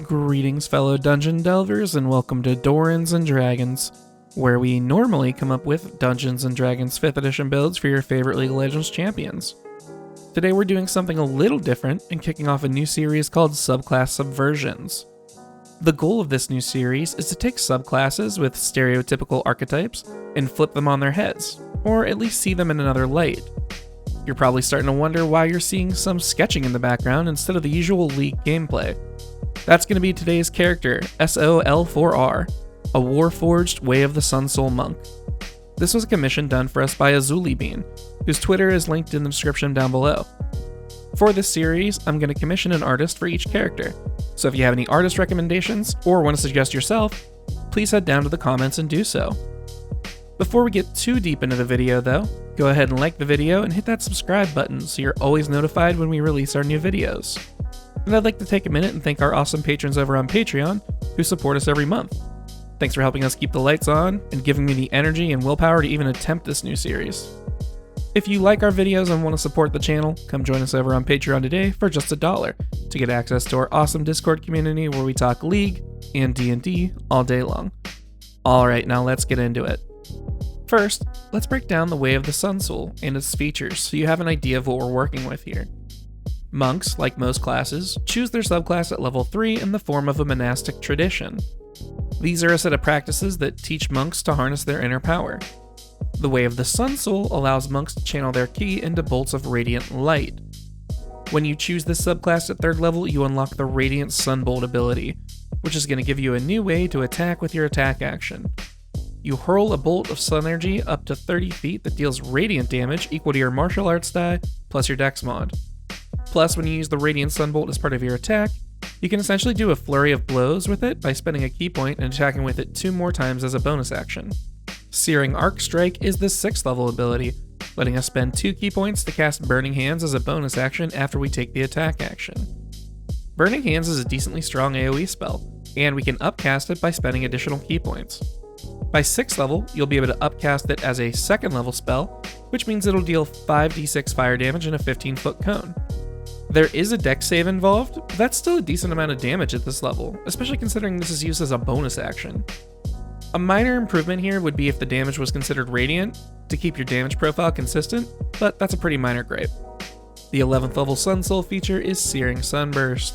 Greetings, fellow dungeon delvers, and welcome to Dorans and Dragons, where we normally come up with Dungeons and Dragons 5th edition builds for your favorite League of Legends champions. Today we're doing something a little different and kicking off a new series called Subclass Subversions. The goal of this new series is to take subclasses with stereotypical archetypes and flip them on their heads, or at least see them in another light. You're probably starting to wonder why you're seeing some sketching in the background instead of the usual League gameplay. That's going to be today's character, SOL4R, a Warforged Way of the Sun Soul Monk. This was a commission done for us by Azuli Bean, whose Twitter is linked in the description down below. For this series, I'm going to commission an artist for each character, so if you have any artist recommendations or want to suggest yourself, please head down to the comments and do so. Before we get too deep into the video though, go ahead and like the video and hit that subscribe button so you're always notified when we release our new videos. And I'd like to take a minute and thank our awesome patrons over on Patreon who support us every month. Thanks for helping us keep the lights on and giving me the energy and willpower to even attempt this new series. If you like our videos and want to support the channel, come join us over on Patreon today for just $1 to get access to our awesome Discord community where we talk League and D&D all day long. Alright, now let's get into it. First, let's break down the Way of the Sun Soul and its features so you have an idea of what we're working with here. Monks, like most classes, choose their subclass at level 3 in the form of a monastic tradition. These are a set of practices that teach monks to harness their inner power. The Way of the Sun Soul allows monks to channel their ki into bolts of radiant light. When you choose this subclass at 3rd level, you unlock the Radiant Sunbolt ability, which is going to give you a new way to attack with your attack action. You hurl a bolt of sun energy up to 30 feet that deals radiant damage equal to your martial arts die plus your dex mod. Plus, when you use the Radiant Sunbolt as part of your attack, you can essentially do a flurry of blows with it by spending a key point and attacking with it 2 more times as a bonus action. Searing Arc Strike is the 6th level ability, letting us spend 2 key points to cast Burning Hands as a bonus action after we take the attack action. Burning Hands is a decently strong AoE spell, and we can upcast it by spending additional key points. By 6th level, you'll be able to upcast it as a 2nd level spell, which means it'll deal 5d6 fire damage in a 15-foot cone. There is a dex save involved, but that's still a decent amount of damage at this level, especially considering this is used as a bonus action. A minor improvement here would be if the damage was considered radiant, to keep your damage profile consistent, but that's a pretty minor gripe. The 11th level Sun Soul feature is Searing Sunburst.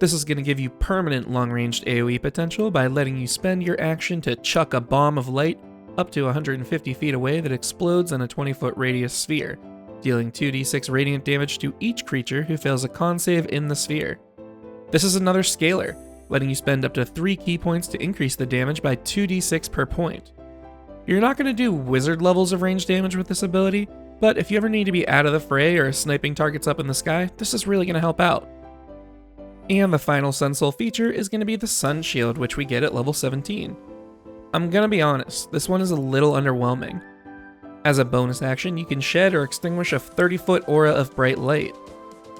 This is going to give you permanent long-ranged AoE potential by letting you spend your action to chuck a bomb of light up to 150 feet away that explodes in a 20-foot radius sphere, dealing 2d6 radiant damage to each creature who fails a con save in the sphere. This is another scalar, letting you spend up to 3 key points to increase the damage by 2d6 per point. You're not going to do wizard levels of range damage with this ability, but if you ever need to be out of the fray or sniping targets up in the sky, this is really going to help out. And the final Sun Soul feature is going to be the Sun Shield, which we get at level 17. I'm going to be honest, this one is a little underwhelming. As a bonus action, you can shed or extinguish a 30-foot aura of bright light.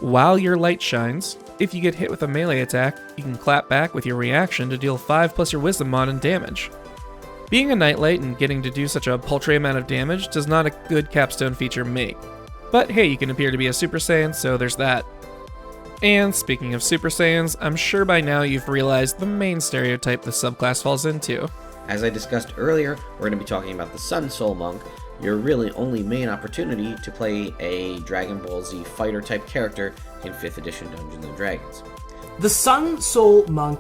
While your light shines, if you get hit with a melee attack, you can clap back with your reaction to deal 5 plus your wisdom mod in damage. Being a nightlight and getting to do such a paltry amount of damage does not a good capstone feature make. But hey, you can appear to be a Super Saiyan, so there's that. And speaking of Super Saiyans, I'm sure by now you've realized the main stereotype the subclass falls into. As I discussed earlier, we're going to be talking about the Sun Soul Monk, your really only main opportunity to play a Dragon Ball Z fighter type character in 5th edition Dungeons & Dragons. The Sun Soul Monk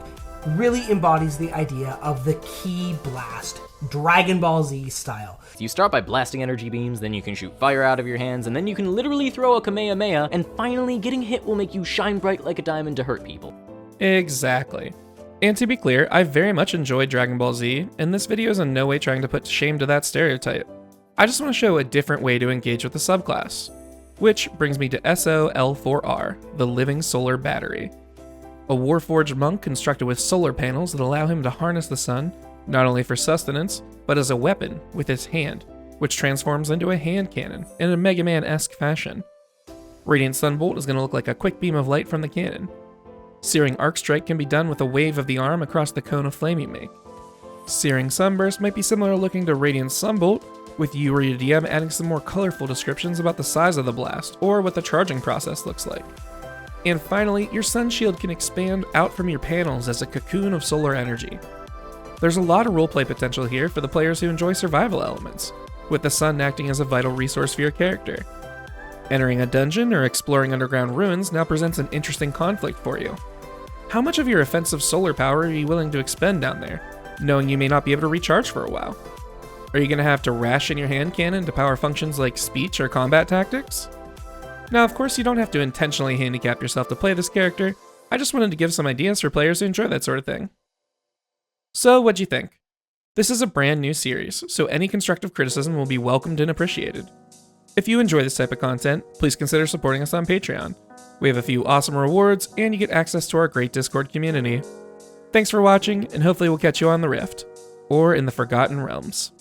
really embodies the idea of the Ki Blast, Dragon Ball Z style. You start by blasting energy beams, then you can shoot fire out of your hands, and then you can literally throw a Kamehameha, and finally getting hit will make you shine bright like a diamond to hurt people. Exactly. And to be clear, I very much enjoyed Dragon Ball Z, and this video is in no way trying to put shame to that stereotype. I just want to show a different way to engage with the subclass. Which brings me to SOL4R, the Living Solar Battery. A Warforged monk constructed with solar panels that allow him to harness the sun, not only for sustenance, but as a weapon with his hand, which transforms into a hand cannon in a Mega Man-esque fashion. Radiant Sunbolt is going to look like a quick beam of light from the cannon. Searing Arc Strike can be done with a wave of the arm across the cone of flame you make. Searing Sunburst might be similar looking to Radiant Sunbolt, with you or your DM adding some more colorful descriptions about the size of the blast, or what the charging process looks like. And finally, your sun shield can expand out from your panels as a cocoon of solar energy. There's a lot of roleplay potential here for the players who enjoy survival elements, with the sun acting as a vital resource for your character. Entering a dungeon or exploring underground ruins now presents an interesting conflict for you. How much of your offensive solar power are you willing to expend down there, knowing you may not be able to recharge for a while? Are you going to have to ration your hand cannon to power functions like speech or combat tactics? Now, of course, you don't have to intentionally handicap yourself to play this character. I just wanted to give some ideas for players who enjoy that sort of thing. So, what'd you think? This is a brand new series, so any constructive criticism will be welcomed and appreciated. If you enjoy this type of content, please consider supporting us on Patreon. We have a few awesome rewards, and you get access to our great Discord community. Thanks for watching, and hopefully we'll catch you on the Rift, or in the Forgotten Realms.